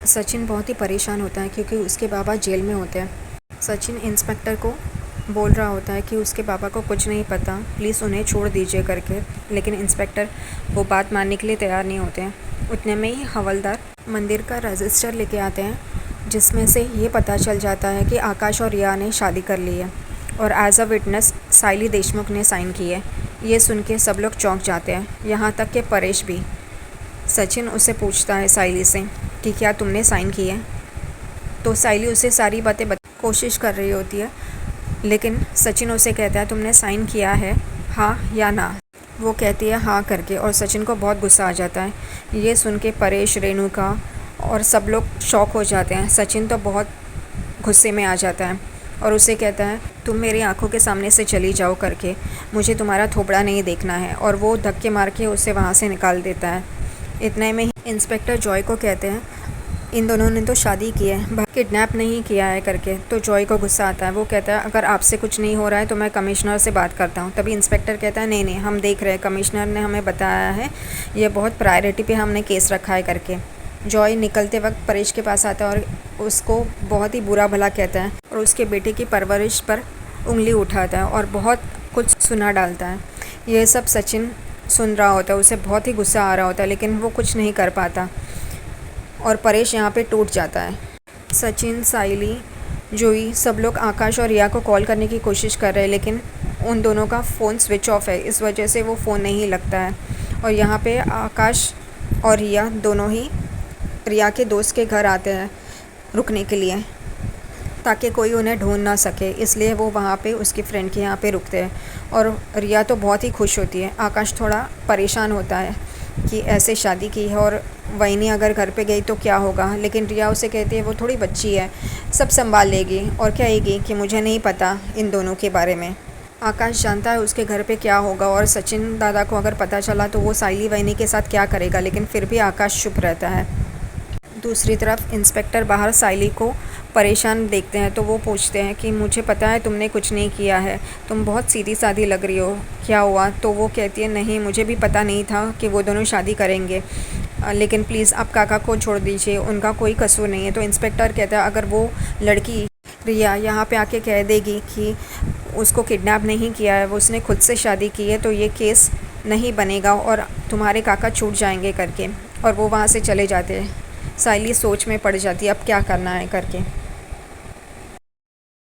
सचिन बहुत ही परेशान होता है क्योंकि उसके बाबा जेल में होते हैं। सचिन इंस्पेक्टर को बोल रहा होता है कि उसके पापा को कुछ नहीं पता, प्लीज़ उन्हें छोड़ दीजिए करके, लेकिन इंस्पेक्टर वो बात मानने के लिए तैयार नहीं होते हैं। उतने में ही हवलदार मंदिर का रजिस्टर लेके आते हैं, जिसमें से ये पता चल जाता है कि आकाश और रिया ने शादी कर ली है और एज अ विटनेस साइली देशमुख ने साइन की है। ये सुन के सब लोग चौंक जाते हैं, यहाँ तक कि परेश भी। सचिन उसे पूछता है साइली से कि क्या तुमने साइन की है, तो साइली उसे सारी बातें कोशिश कर रही होती है, लेकिन सचिन उसे कहता है तुमने साइन किया है, हाँ या ना। वो कहती है हाँ करके, और सचिन को बहुत गुस्सा आ जाता है। ये सुन के परेश, रेणुका और सब लोग शॉक हो जाते हैं। सचिन तो बहुत गुस्से में आ जाता है और उसे कहता है तुम मेरी आंखों के सामने से चली जाओ करके, मुझे तुम्हारा थोबड़ा नहीं देखना है, और वो धक्के मार के उसे वहाँ से निकाल देता है। इतने में ही इंस्पेक्टर जॉय को कहते हैं इन दोनों ने तो शादी की है, किडनैप नहीं किया है करके। तो जॉय को गुस्सा आता है। वो कहता है अगर आपसे कुछ नहीं हो रहा है तो मैं कमिश्नर से बात करता हूँ। तभी इंस्पेक्टर कहता है नहीं नहीं, हम देख रहे हैं, कमिश्नर ने हमें बताया है, ये बहुत प्रायोरिटी पे हमने केस रखा है करके। जॉय निकलते वक्त परेश के पास आता है और उसको बहुत ही बुरा भला कहता है और उसके बेटे की परवरिश पर उंगली उठाता है और बहुत कुछ सुना डालता है। यह सब सचिन सुन रहा होता है, उसे बहुत ही गुस्सा आ रहा होता है, लेकिन वो कुछ नहीं कर पाता और परेश यहाँ पे टूट जाता है। सचिन, साइली, जूही सब लोग आकाश और रिया को कॉल करने की कोशिश कर रहे हैं, लेकिन उन दोनों का फ़ोन स्विच ऑफ है, इस वजह से वो फ़ोन नहीं लगता है। और यहाँ पे आकाश और रिया दोनों ही रिया के दोस्त के घर आते हैं रुकने के लिए, ताकि कोई उन्हें ढूंढ ना सके, इसलिए वो वहाँ पे उसकी फ्रेंड के यहाँ पे रुकते हैं। और रिया तो बहुत ही खुश होती है। आकाश थोड़ा परेशान होता है कि ऐसे शादी की है और वहीनी अगर घर पे गई तो क्या होगा, लेकिन रिया उसे कहती है वो थोड़ी बच्ची है, सब संभाल लेगी, और कहेगी कि मुझे नहीं पता इन दोनों के बारे में। आकाश जानता है उसके घर पे क्या होगा, और सचिन दादा को अगर पता चला तो वो साइली वहीनी के साथ क्या करेगा, लेकिन फिर भी आकाश चुप रहता है। दूसरी तरफ इंस्पेक्टर बाहर साइली को परेशान देखते हैं, तो वो पूछते हैं कि मुझे पता है तुमने कुछ नहीं किया है, तुम बहुत सीधी सादी लग रही हो, क्या हुआ। तो वो कहती है नहीं, मुझे भी पता नहीं था कि वो दोनों शादी करेंगे, लेकिन प्लीज़ आप काका को छोड़ दीजिए, उनका कोई कसूर नहीं है। तो इंस्पेक्टर कहता है अगर वो लड़की रिया यहाँ पे आके कह देगी कि उसको किडनैप नहीं किया है, वो उसने खुद से शादी की है, तो ये केस नहीं बनेगा और तुम्हारे काका छूट जाएंगे करके, और वो वहाँ से चले जाते हैं। साइली सोच में पड़ जाती है अब क्या करना है करके।